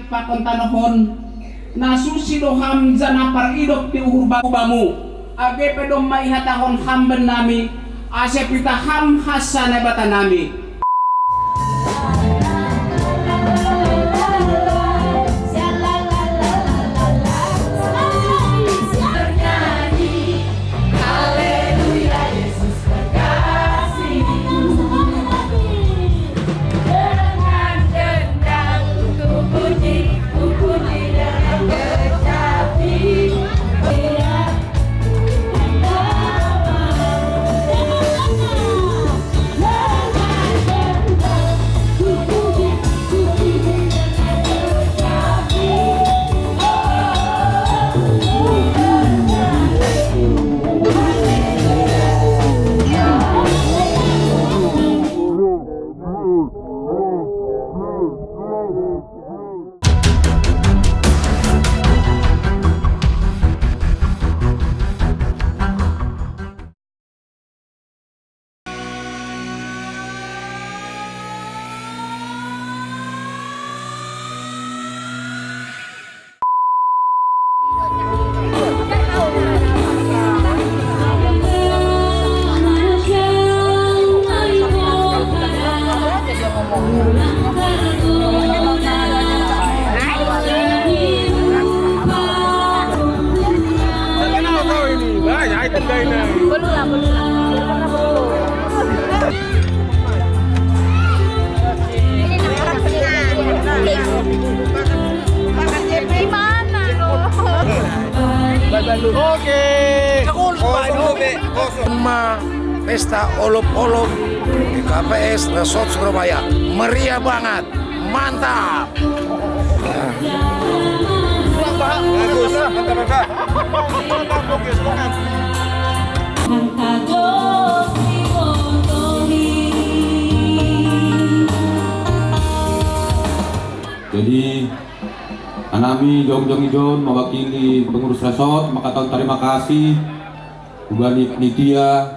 pakon tanahon nasusidoham jana paridok ti uhur bamu age pedom maihatahon hamben nami ase pita ham hasane bata nami. Oke. Pesta olop-olop di KPS Resort Surabaya. Meriah banget. Mantap. Bagus. Mantap. Jadi Anami Jongjong Idon mewakili pengurus resort makatan terima kasih Bani panitia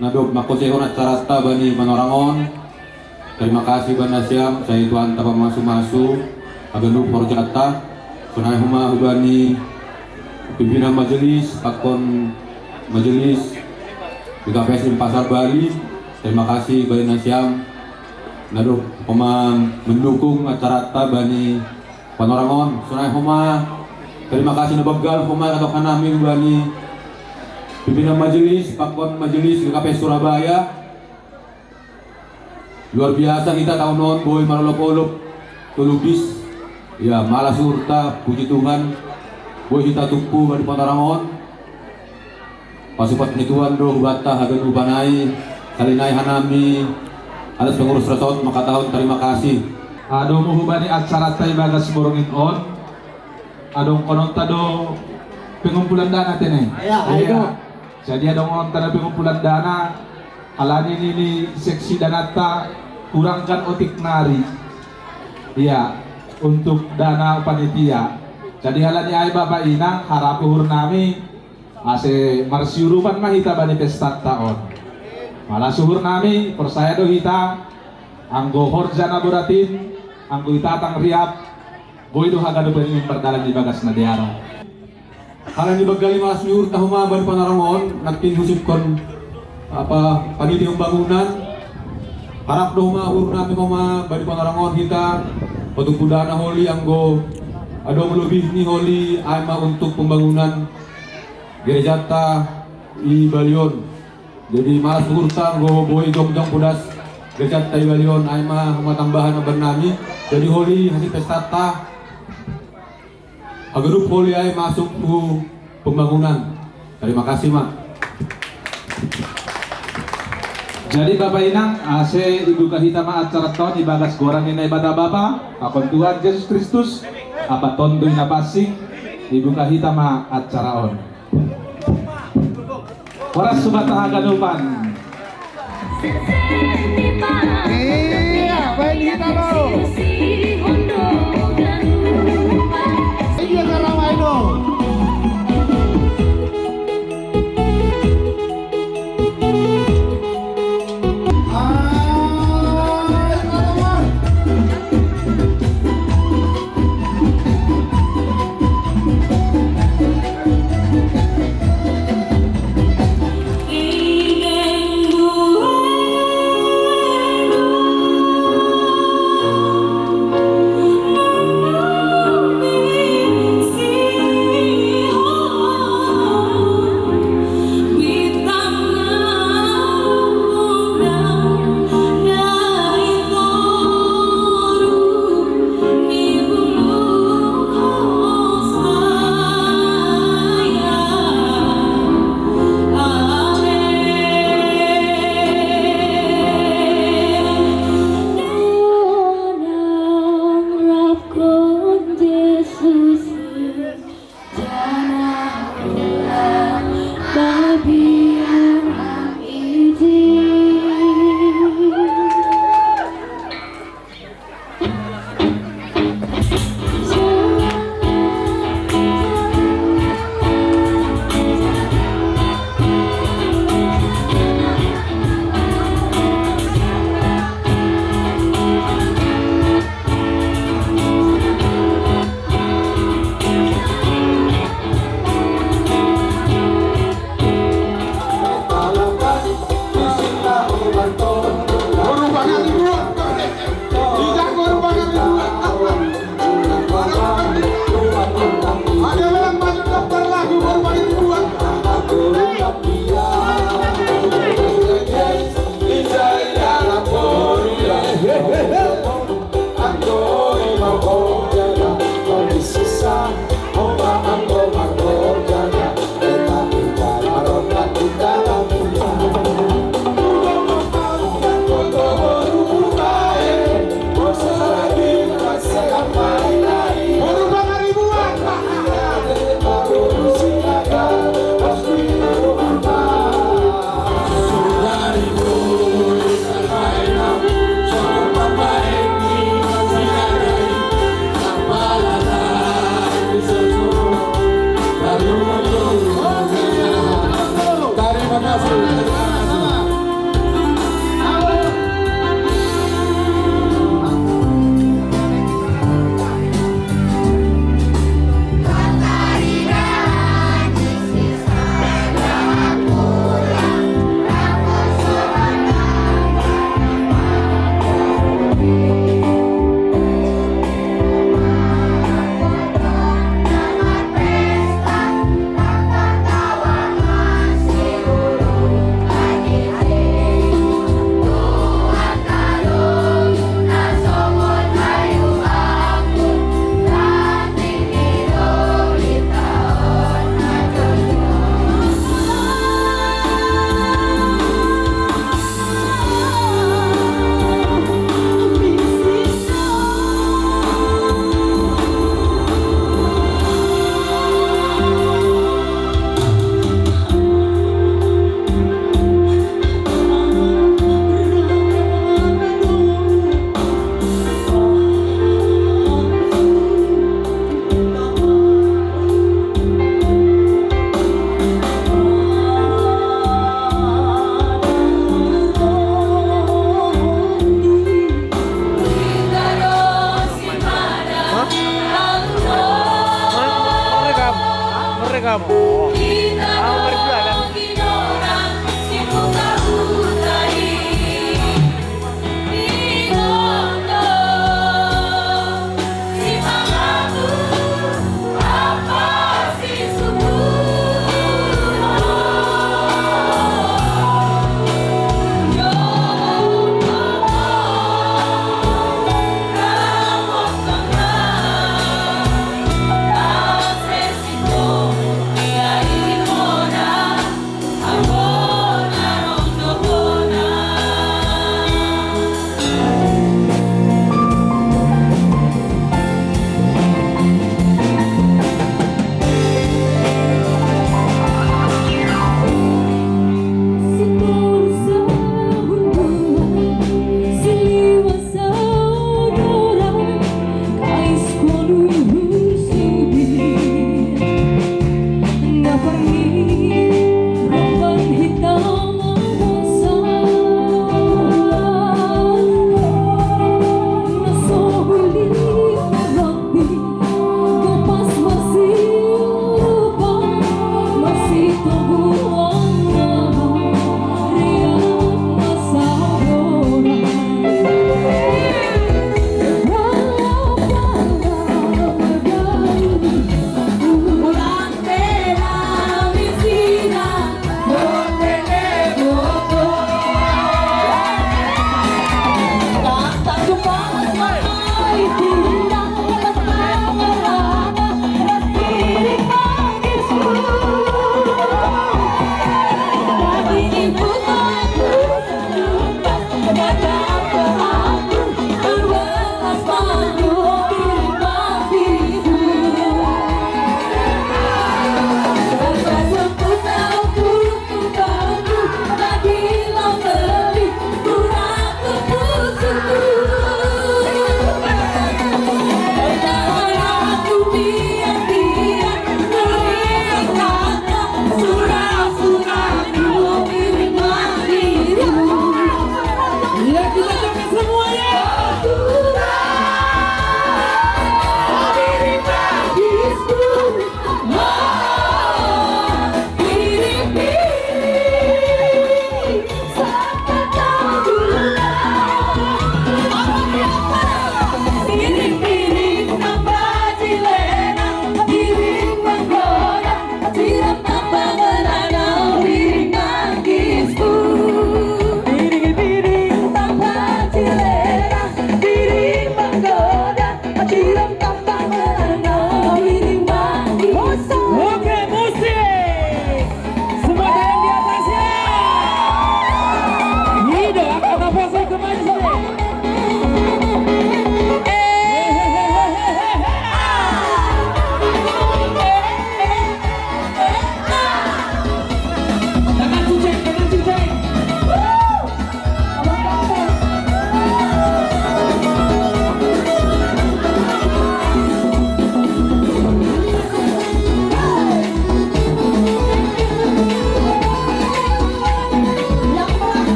Nadok Makosehon Acarata Bani Manorangon. Terima kasih Bani Asyam saya Tuan Tapa Masu Aganu Porjata Sunai Huma Bani pimpinan majelis Pakon majelis di KPS Pasar Bali. Terima kasih Bani Asyam Nadok mendukung Acarata Bani Panorangon Sunai Homa. Terima kasih Nabagal Homa atau Kanami Bani pimpinan majelis Pakon majelis KPS Surabaya. Luar biasa kita tahun non boy marolop-olop tulubis ya malah surta puji Tuhan boy kita tumpu Bani Panorangon pasupat nituan do bata hagan ubanai salinai hanami atas pengurus resort maka tahun terima kasih. Adong muhubani acara tayo bagas borongin on. Adong kononta do pengumpulan dana tene. Iya. Jadi adong onta na pengumpulan dana. Alani ini seksi danata kurangkan otik nari. Iya, untuk dana panitia. Jadi alani ay bapak inang harapuhur nami ase marsiurupan mahita bani pesta taon. Malah suhur nami persaya do hita anggo horjana boratin anggo itatang riap boy do hagado pengin perdalan di bagas na diara. Karena di bagali mas nyur tahuma Bani Panorangon natin husipkon apa panitia bangunan harap do huma nami huma Bani Panorangon kita untuk budana holi anggo ado melebih ni holi ama untuk pembangunan gereja i Balion. Jadi malas urta go boy dong pudas gereja i Balion ama huma tambahan bernami. Jadi holi hasil pesta agrup holi ay masuk ke pembangunan. Terima kasih Mak. Jadi Bapak Inang, ase Ibu Kahita ma acara tahun ibagas gorang ini ibadah Bapak, akon Tuhan Yesus Kristus, apa tondoy na pasing, Ibu Kahita ma acara on. Oras subata haganupan. Iya, baik kita lo. Iya karawai dong.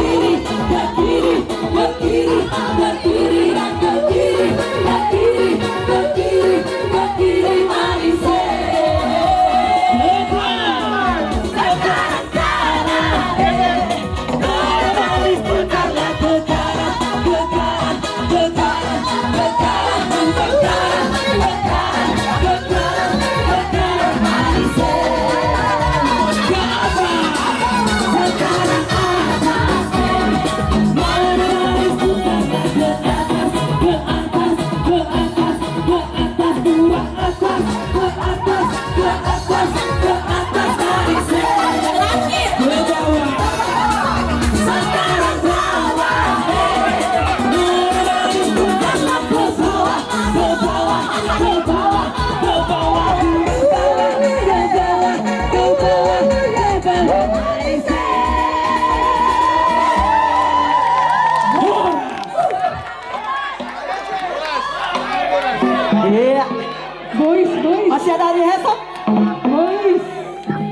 kiri, ke kiri, ke kiri, ke kiri.